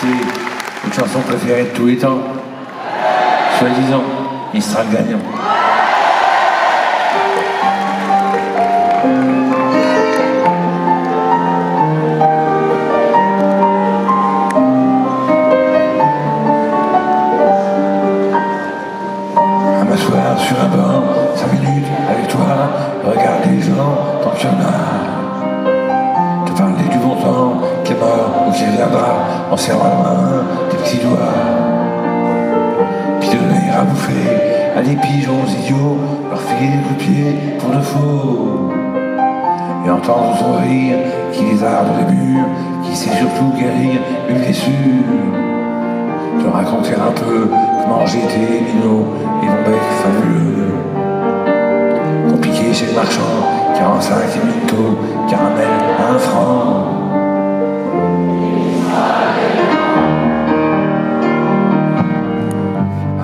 écouter une chanson préférée de tous les temps. Soi-disant, il sera le gagnant. À m'asseoir sur un banc, 5 minutes avec toi, regarder les gens tant qu'il y en a. Te parler du bon temps qui est mort ou qui viendra en serrant la main tes petits doigts. Puis donner à bouffer à des pigeons idiots, leur filer des coups de pied pour de faux. Et entendre son rire qui les arde les murs, qui sait surtout guérir une blessure. Te raconter un peu comment j'étais minot et mon bec fabuleux. Compliqué chez le marchand, 45 et minto, caramel à 1 franc.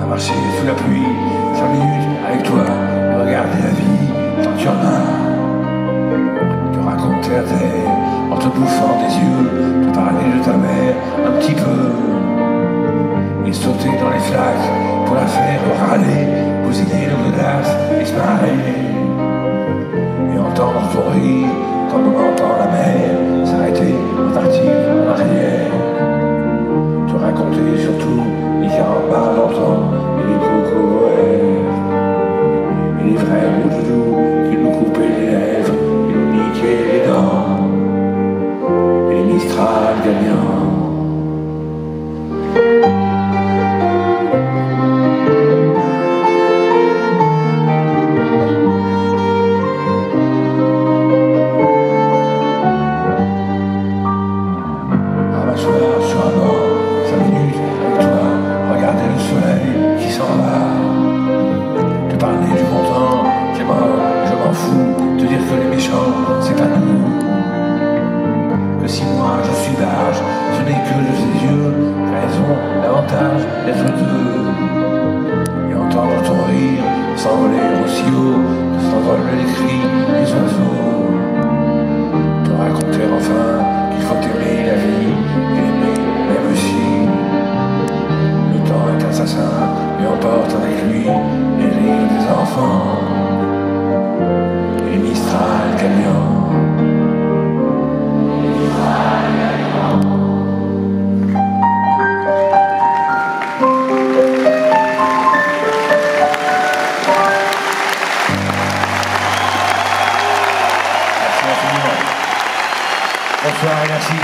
À marcher sous la pluie, 5 minutes avec toi, regarder la vie tant qu'il y en a. Te raconter à terre en te bouffant des yeux, te parler de ta mère un petit peu. Et sauter dans les flaques pour la faire râler, bousiller le glace et se marrer. Et entendre ton rire comme on entend la mer s'arrêter, repartir en arrière. Te raconter surtout les 40 bars d'antan et les cocos verts. Et les vrais mots de doux qui nous coupaient les lèvres et nous niquaient les dents. Et les Mistral gagnants. Sur un banc, 5 minutes avec toi, regarder le soleil qui s'en va. Te parler du bon temps qui est mort, je m'en fous. Te dire que les méchants, c'est pas nous. Que si moi je suis large, ce n'est que de ses yeux, raison, l'avantage d'être deux. Et entendre ton rire s'envoler aussi haut que s'envolent les cris des oiseaux. Te raconter enfin qu'il faut aimer la vie et l'aimer même si le temps est assassin et emporte avec lui les rires des enfants et les Mistral gagnants. Merci infiniment. Bonsoir et merci.